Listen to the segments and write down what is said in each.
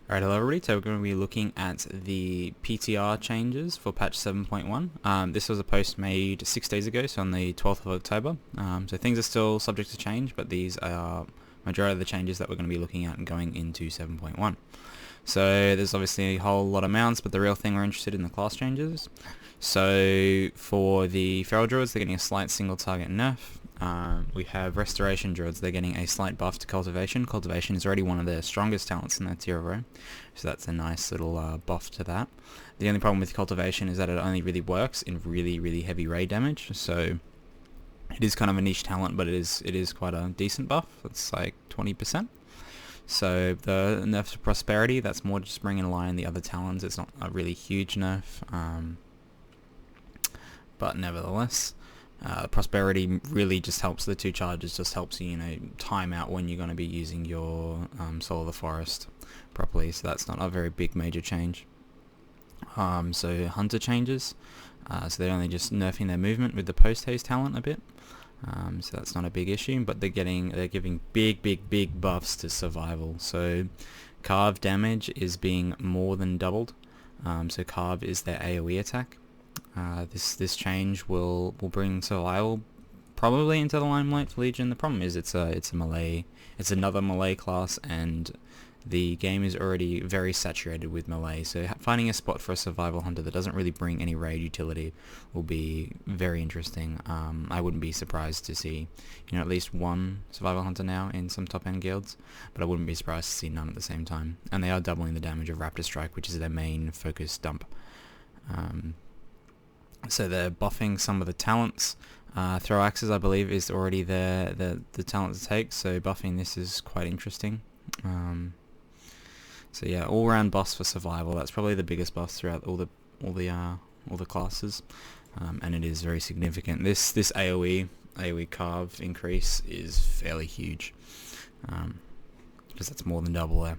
Alright, hello everybody. So we're going to be looking at the PTR changes for patch 7.1. This was a post made 6 days ago, so on the 12th of October. So things are still subject to change, but these are majority of the changes that we're going to be looking at and going into 7.1. So there's obviously a whole lot of mounts, but the real thing we're interested in the class changes. So for the Feral Druids, they're getting a slight single target nerf. We have Restoration Druids, they're getting a slight buff to Cultivation. Cultivation is already one of their strongest talents in their tier of row, so that's a nice little buff to that. The only problem with Cultivation is that it only really works in really heavy raid damage, so it is kind of a niche talent, but it is quite a decent buff. It's like 20%. So the nerf to Prosperity, that's more just bringing in line the other talents. It's not a really huge nerf, but nevertheless. Prosperity really just helps the two charges, just helps you, time out when you're going to be using your Soul of the Forest properly, so that's not a very big major change. So Hunter changes, so they're only just nerfing their movement with the post haste talent a bit, so that's not a big issue, but they're giving big buffs to survival. So Carve damage is being more than doubled, so Carve is their AoE attack. This change will bring survival probably into the limelight for Legion. The problem is it's another melee class, and the game is already very saturated with melee. So finding a spot for a survival hunter that doesn't really bring any raid utility will be very interesting. I wouldn't be surprised to see at least one survival hunter now in some top end guilds, but I wouldn't be surprised to see none at the same time. And they are doubling the damage of Raptor Strike, which is their main focus dump. So they're buffing some of the talents. Throw Axes, I believe, is already the talent to take, so buffing this is quite interesting. So yeah, all round buffs for survival. That's probably the biggest buffs throughout all the classes, and it is very significant. This AoE carve increase is fairly huge, because that's more than double there.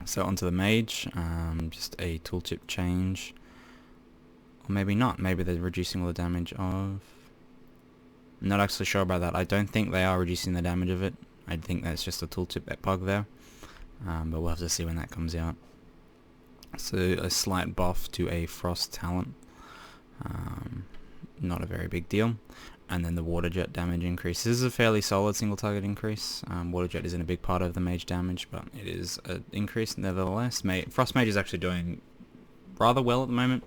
So onto the Mage, just a tooltip change. Or maybe not. Maybe they're reducing all the damage of... I'm not actually sure about that. I don't think they are reducing the damage of it. I think that's just a tooltip bug there. But we'll have to see when that comes out. So a slight buff to a Frost talent. Not a very big deal. And then the Water Jet damage increase. This is a fairly solid single target increase. Water Jet isn't a big part of the Mage damage, but it is an increase nevertheless. Frost Mage is actually doing rather well at the moment.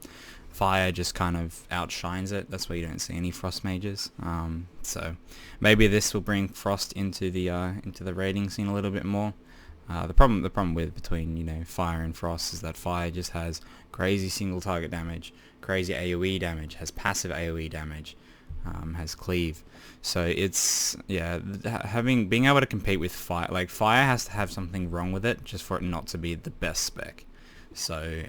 Fire just kind of outshines it. That's why you don't see any Frost Mages. So maybe this will bring Frost into the raiding scene a little bit more. The problem between Fire and Frost is that Fire just has crazy single target damage, crazy AoE damage, has passive AoE damage, has cleave. So it's being able to compete with Fire, like Fire has to have something wrong with it just for it not to be the best spec. So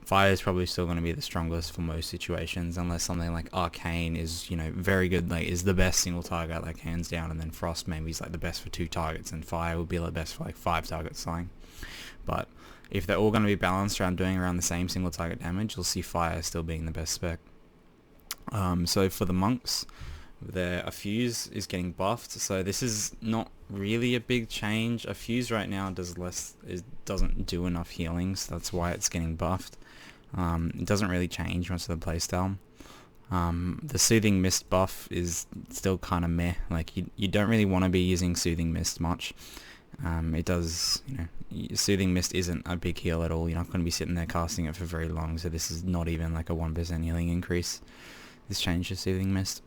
Fire is probably still going to be the strongest for most situations, unless something like Arcane is, very good, like is the best single target, like hands down, and then Frost maybe is like the best for 2 targets, and Fire would be the best for like 5 targets selling. But if they're all going to be balanced around doing around the same single target damage, you'll see Fire still being the best spec. So for the monks, a fuse is getting buffed, so this is not really a big change. A fuse right now doesn't do enough healings, so that's why it's getting buffed. It doesn't really change much of the playstyle. The Soothing Mist buff is still kind of meh. Like you don't really want to be using Soothing Mist much. It does, Soothing Mist isn't a big heal at all. You're not going to be sitting there casting it for very long, so this is not even like a 1% healing increase. This change to Soothing Mist.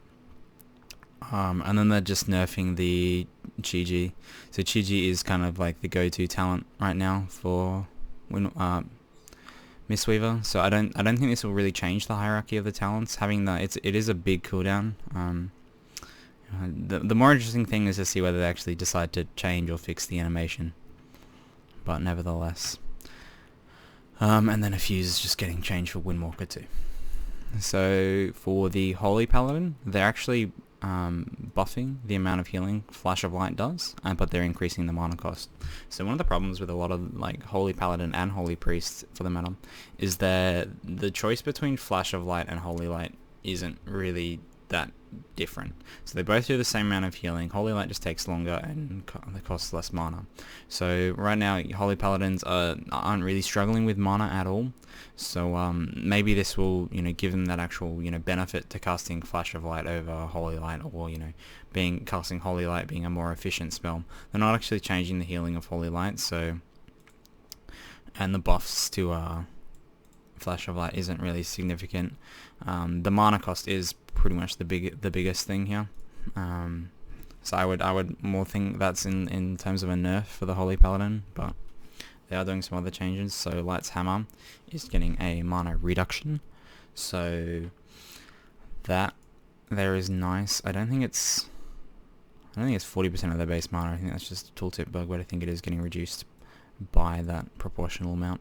And then they're just nerfing the Chi-Ji. So Chi-Ji is kind of like the go-to talent right now for Mistweaver. So I don't think this will really change the hierarchy of the talents. Having that, it is a big cooldown. The more interesting thing is to see whether they actually decide to change or fix the animation. But nevertheless. And then a fuse is just getting changed for Windwalker too. So for the Holy Paladin, they're actually buffing the amount of healing Flash of Light does, but they're increasing the mana cost. So one of the problems with a lot of like Holy Paladin and Holy Priest for the meta is that the choice between Flash of Light and Holy Light isn't really that different. So they both do the same amount of healing. Holy Light just takes longer and they cost less mana. So right now Holy Paladins aren't really struggling with mana at all. So maybe this will, you know, give them that actual, you know, benefit to casting Flash of Light over Holy Light, or, you know, casting Holy Light being a more efficient spell. They're not actually changing the healing of Holy Light, so, and the buffs to Flash of Light isn't really significant. The mana cost is pretty much the biggest thing here. So I would more think that's in terms of a nerf for the Holy Paladin, but they are doing some other changes. So Light's Hammer is getting a mana reduction, so that there is nice. I don't think it's 40% of their base mana. I think that's just a tooltip bug, but I think it is getting reduced by that proportional amount.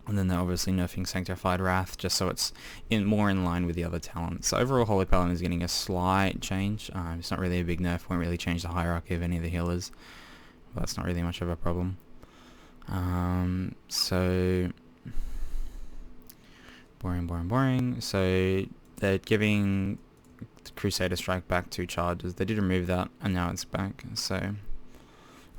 And then they're obviously nerfing Sanctified Wrath, just so it's more in line with the other talents. So overall, Holy Paladin is getting a slight change. It's not really a big nerf, won't really change the hierarchy of any of the healers. Well, that's not really much of a problem. So boring. So they're giving Crusader Strike back 2 charges. They did remove that, and now it's back. So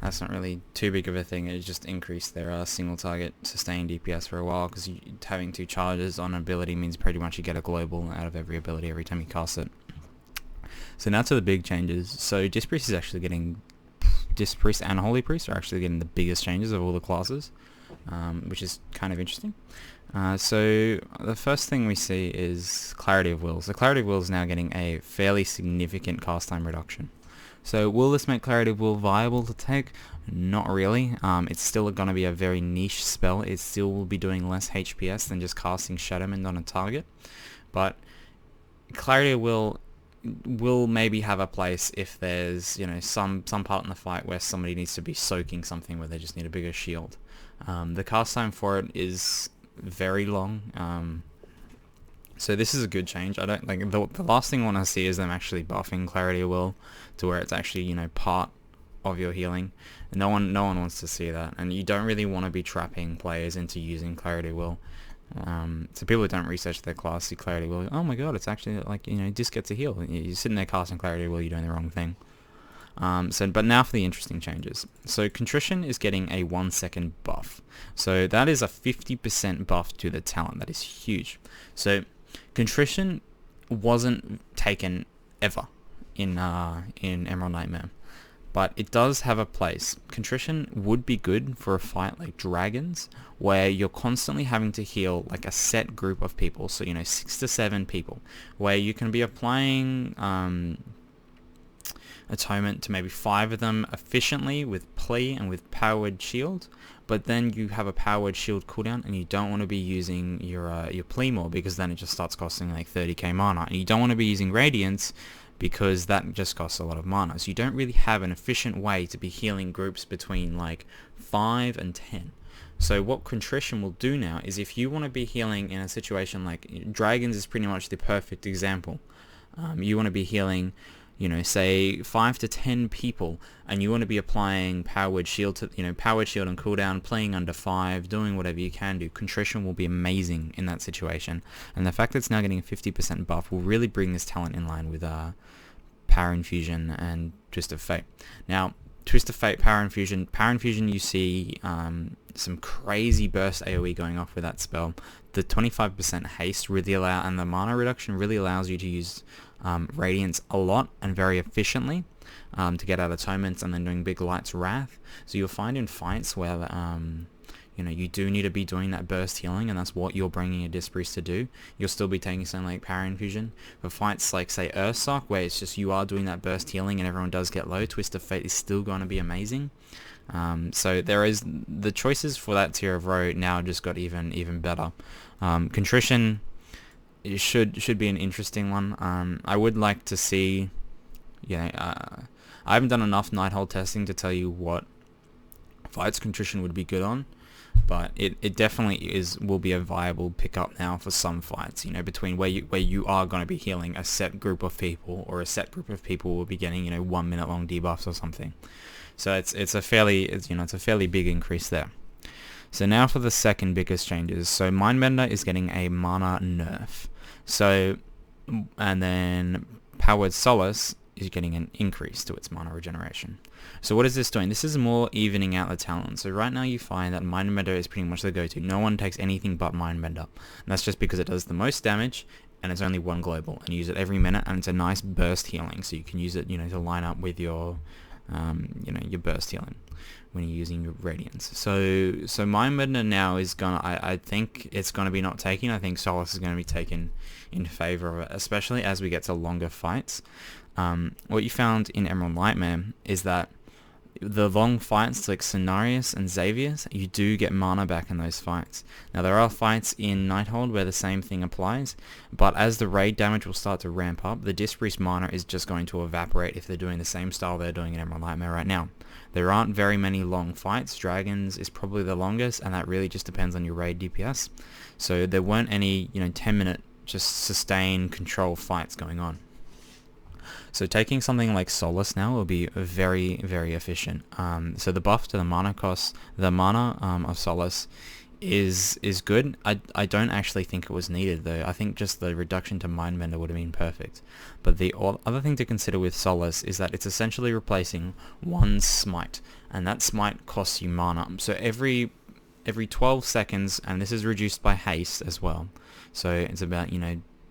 that's not really too big of a thing. It just increased their single target sustained DPS for a while, because having 2 charges on an ability means pretty much you get a global out of every ability every time you cast it. So now to the big changes. So Disc Priest is actually getting... Disc Priest and Holy Priest are actually getting the biggest changes of all the classes, which is kind of interesting. So the first thing we see is Clarity of Will. So Clarity of Will is now getting a fairly significant cast time reduction. So will this make Clarity of Will viable to take? Not really. It's still going to be a very niche spell. It still will be doing less HPS than just casting Shadow Mend on a target. But Clarity of will maybe have a place if there's, you know, some part in the fight where somebody needs to be soaking something where they just need a bigger shield. The cast time for it is very long. So this is a good change. I don't like the last thing I want to see is them actually buffing Clarity of Will to where it's actually, you know, part of your healing. No one wants to see that, and you don't really want to be trapping players into using Clarity of Will. So people who don't research their class see Clarity of Will. Oh my god, it's actually like, you know, Disc gets a heal. You're sitting there casting Clarity of Will, you're doing the wrong thing. But now for the interesting changes. So Contrition is getting a 1 second buff. So that is a 50% buff to the talent. That is huge. So Contrition wasn't taken ever in Emerald Nightmare, but it does have a place. Contrition would be good for a fight like Dragons, where you're constantly having to heal like a set group of people, so, you know, 6 to 7 people, where you can be applying Atonement to maybe 5 of them efficiently with Plea and with Powered Shield, but then you have a Powered Shield cooldown and you don't want to be using your Plea more, because then it just starts costing like 30k mana, and you don't want to be using Radiance because that just costs a lot of mana. So you don't really have an efficient way to be healing groups between like 5 and 10. So what Contrition will do now is, if you want to be healing in a situation like Dragons is pretty much the perfect example. You want to be healing, you know, say 5 to 10 people, and you want to be applying Powered Shield to, you know, Powered Shield and cooldown, playing under 5, doing whatever you can do. Contrition will be amazing in that situation, and the fact that it's now getting a 50% buff will really bring this talent in line with Power Infusion and Twist of Fate. Now, Twist of Fate, Power Infusion, you see some crazy burst AoE going off with that spell. The 25% haste really and the mana reduction really allows you to use Radiance a lot and very efficiently to get out Atonements and then doing big Light's Wrath. So you'll find in fights where you know, you do need to be doing that burst healing, and that's what you're bringing a Disc Priest to do. You'll still be taking something like Power Infusion. For fights like, say, Ursoc, where it's just you are doing that burst healing and everyone does get low, Twist of Fate is still going to be amazing. So there is the choices for that tier of row now just got even better. Contrition should be an interesting one. I would like to see, I haven't done enough Nighthold testing to tell you what fights Contrition would be good on, but it definitely will be a viable pickup now for some fights, you know, between where you are going to be healing a set group of people, or a set group of people will be getting, you know, 1 minute long debuffs or something. So it's a fairly big increase there. So now for the second biggest changes. So Mindbender is getting a mana nerf. So and then Powered Solace is getting an increase to its mana regeneration. So what is this doing? This is more evening out the talent. So right now you find that Mindbender is pretty much the go-to. No one takes anything but Mindbender. And that's just because it does the most damage, and it's only one global, and you use it every minute, and it's a nice burst healing. So you can use it, to line up with your, your burst healing when you're using your Radiance. So Mindbender now is gonna, I think it's gonna be not taken. I think Solace is gonna be taken in favor of it, especially as we get to longer fights. What you found in Emerald Nightmare is that the long fights like Cenarius and Xavier's, you do get mana back in those fights. Now there are fights in Nighthold where the same thing applies, but as the raid damage will start to ramp up, the Disc Priest mana is just going to evaporate if they're doing the same style they're doing in Emerald Nightmare right now. There aren't very many long fights. Dragons is probably the longest, and that really just depends on your raid DPS. So there weren't any 10-minute just sustained control fights going on. So taking something like Solace now will be very, very efficient. So the buff to the mana cost, the mana of Solace is good. I don't actually think it was needed though. I think just the reduction to Mindbender would have been perfect. But the other thing to consider with Solace is that it's essentially replacing one smite, and that smite costs you mana. So every 12 seconds, and this is reduced by haste as well. So it's about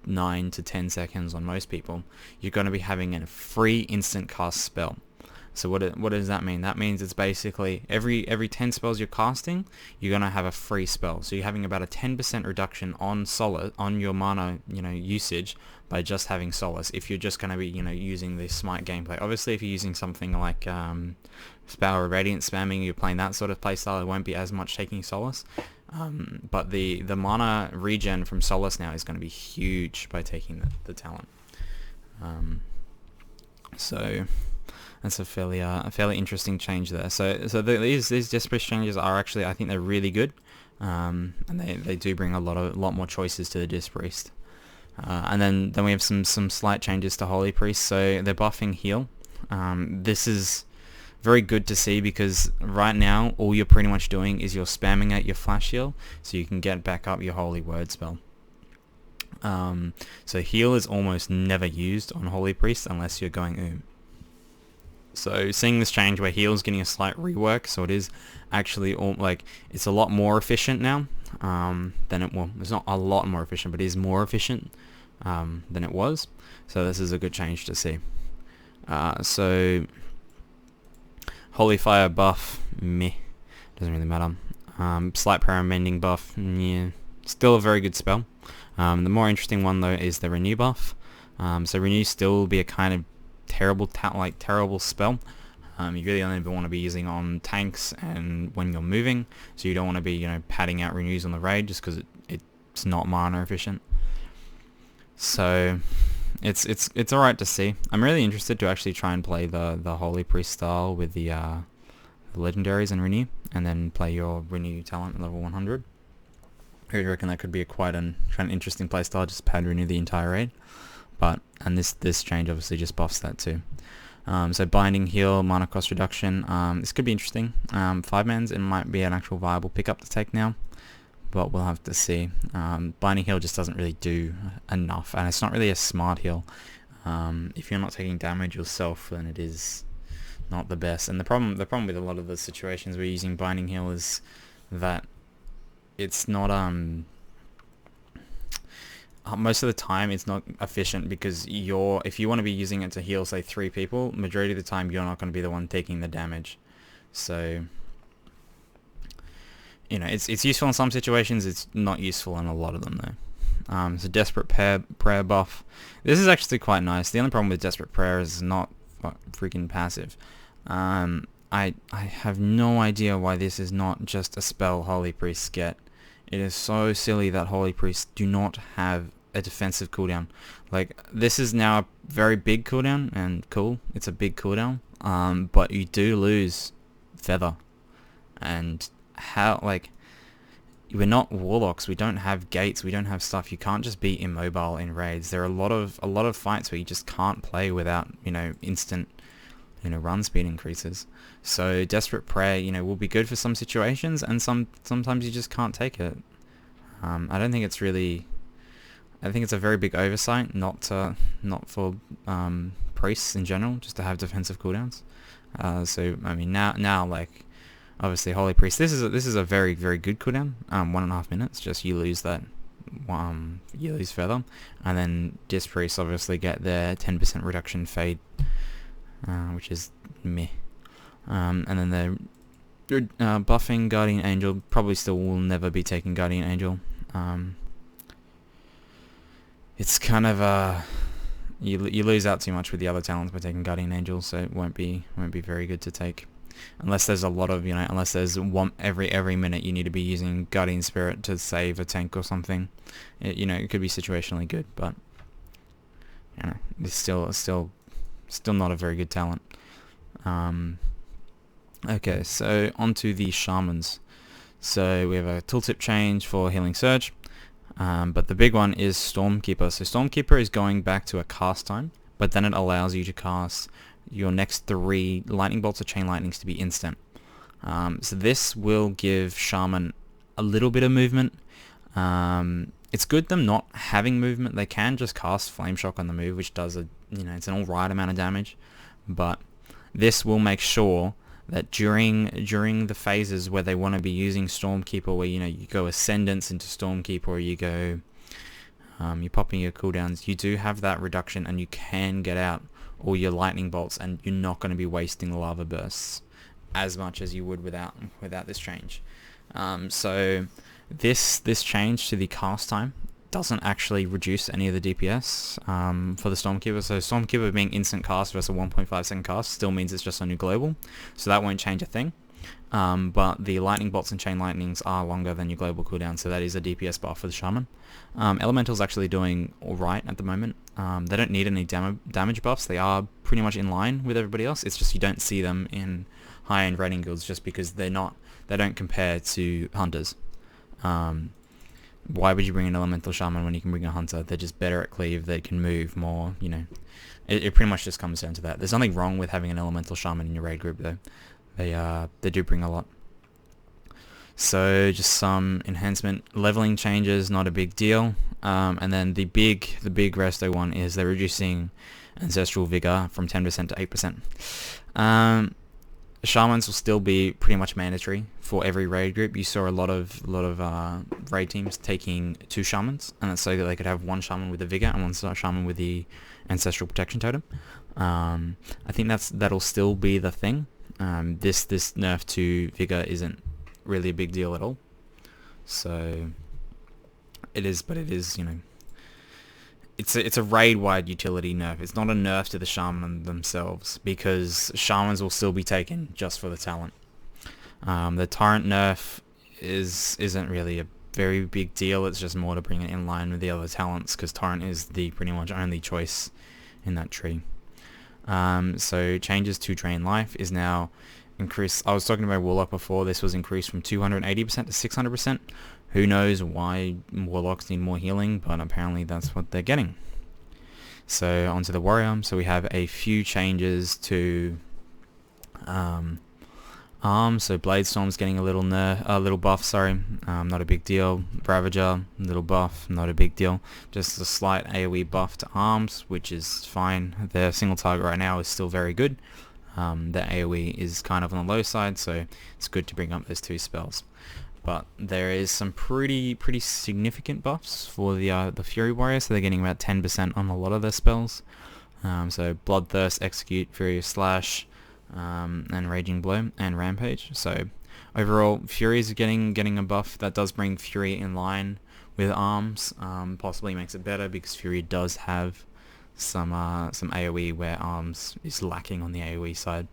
9 to 10 seconds on most people, you're going to be having a free instant cast spell. So what does that mean? That means it's basically every 10 spells you're casting, you're going to have a free spell. So you're having about a 10% reduction on your mana usage by just having Solace, if you're just going to be using the smite gameplay. Obviously if you're using something like Power Radiant spamming, you're playing that sort of playstyle, it won't be as much taking Solace. But the mana regen from Solace now is going to be huge by taking the talent. So that's a fairly interesting change there. So these Disc Priest changes are actually, I think they're really good, and they do bring a lot more choices to the Disc Priest. And then we have some slight changes to Holy Priest. So they're buffing heal. This is very good to see, because right now all you're pretty much doing is you're spamming out your flash heal so you can get back up your Holy Word spell. So heal is almost never used on Holy Priest unless you're going So seeing this change where heal is getting a slight rework, so it is actually it's a lot more efficient now than it was. It's not a lot more efficient, but it is more efficient than it was. So this is a good change to see. So Holy Fire buff, meh, doesn't really matter. Slight Prayer Mending buff, yeah, still a very good spell. The more interesting one though is the Renew buff. So Renew still will be a kind of terrible spell. You really only want to be using on tanks and when you're moving, so you don't want to be padding out Renews on the raid just because it's not mana efficient. So it's alright to see. I'm really interested to actually try and play the Holy Priest style with the legendaries and Renew, and then play your Renew talent at level 100. I reckon that could be quite an interesting playstyle, just pad Renew the entire raid. And this change obviously just buffs that too. So binding heal, mana cost reduction. This could be interesting. 5-mans, it might be an actual viable pickup to take now, but we'll have to see. Binding heal just doesn't really do enough, and it's not really a smart heal. If you're not taking damage yourself, then it is not the best. And the problem with a lot of the situations we're using binding heal is that it's not most of the time it's not efficient, because if you want to be using it to heal say 3 people, majority of the time you're not going to be the one taking the damage. So it's useful in some situations, it's not useful in a lot of them though. So Desperate Prayer buff, this is actually quite nice. The only problem with Desperate Prayer is it's not freaking passive. I have no idea why this is not just a spell Holy Priests get. It is so silly that Holy Priests do not have a defensive cooldown. This is now a very big cooldown, and cool, it's a big cooldown, but you do lose Feather. And we're not Warlocks, we don't have gates, we don't have stuff. You can't just be immobile in raids. There are a lot of fights where you just can't play without instant run speed increases. So Desperate Prayer will be good for some situations, and sometimes you just can't take it. I don't think it's really I think it's a very big oversight not for priests in general, just to have defensive cooldowns. So I mean now like obviously Holy Priest, this is a very very good cooldown. 1.5 minutes, just you lose that. You lose further, and then Disc Priests obviously get their 10% reduction fade, which is meh. And then the buffing Guardian Angel probably still will never be taking Guardian Angel. It's kind of you lose out too much with the other talents by taking Guardian Angel, so it won't be very good to take. Unless there's a lot of, unless there's one every minute you need to be using Guardian Spirit to save a tank or something. It could be situationally good, but it's still not a very good talent. Okay, so onto the Shamans. So we have a tooltip change for Healing Surge, but the big one is Stormkeeper. So Stormkeeper is going back to a cast time, but then it allows you to cast your next 3 lightning bolts or chain lightnings to be instant. So this will give Shaman a little bit of movement. It's good them not having movement. They can just cast Flame Shock on the move, which does it's an alright amount of damage, but this will make sure that during the phases where they want to be using Stormkeeper, where you go Ascendance into Stormkeeper, or you go you're popping your cooldowns, you do have that reduction and you can get out all your lightning bolts, and you're not going to be wasting lava bursts as much as you would without this change. So this change to the cast time doesn't actually reduce any of the DPS for the Stormkeeper. So Stormkeeper being instant cast versus a 1.5 second cast still means it's just on your global, so that won't change a thing. But the lightning bolts and chain lightnings are longer than your global cooldown, so that is a DPS buff for the Shaman. Elemental's actually doing alright at the moment. They don't need any damage buffs. They are pretty much in line with everybody else. It's just you don't see them in high-end raiding guilds just because they don't compare to hunters. Why would you bring an Elemental Shaman when you can bring a Hunter? They're just better at cleave, they can move more, It pretty much just comes down to that. There's nothing wrong with having an Elemental Shaman in your raid group though. They do bring a lot. So just some enhancement leveling changes, not a big deal. And then the big resto one is they're reducing Ancestral Vigor from 10% to 8%. Shamans will still be pretty much mandatory for every raid group. You saw a lot of raid teams taking 2 Shamans, and that's so that they could have 1 Shaman with the Vigor and 1 Shaman with the Ancestral Protection Totem. I think that'll still be the thing. This nerf to Vigor isn't really a big deal at all. So it is, but it is, it's a raid-wide utility nerf. It's not a nerf to the Shaman themselves, because Shamans will still be taken just for the talent. The Torrent nerf isn't really a very big deal. It's just more to bring it in line with the other talents, because Torrent is the pretty much only choice in that tree. So changes to Drain Life is now increased. I was talking about Warlock before. This was increased from 280% to 600%. Who knows why Warlocks need more healing, but apparently that's what they're getting. So onto the Warrior. So we have a few changes to arms. So Bladestorm's getting a little buff. Sorry, not a big deal. Ravager, little buff, not a big deal. Just a slight AoE buff to arms, which is fine. Their single target right now is still very good. Their AoE is kind of on the low side, so it's good to bring up those 2 spells. But there is some pretty significant buffs for the Fury Warrior, so they're getting about 10% on a lot of their spells. So Bloodthirst, Execute, Furious Slash, and Raging Blow, and Rampage. So overall, Fury is getting a buff that does bring Fury in line with Arms. Possibly makes it better because Fury does have some AoE where Arms is lacking on the AoE side.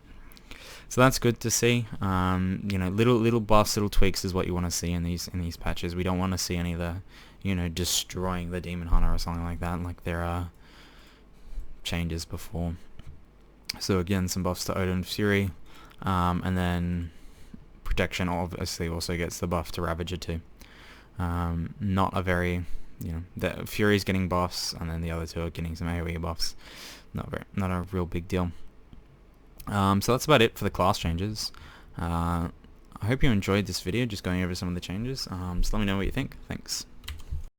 So that's good to see. Little buffs, little tweaks is what you want to see in these patches. We don't want to see any of the, destroying the Demon Hunter or something like that, like there are changes before. So again, some buffs to Odin Fury, and then Protection obviously also gets the buff to Ravager too. Not a very, the Fury's getting buffs, and then the other 2 are getting some AoE buffs. Not a real big deal. So that's about it for the class changes. I hope you enjoyed this video, just going over some of the changes. Just let me know what you think. Thanks.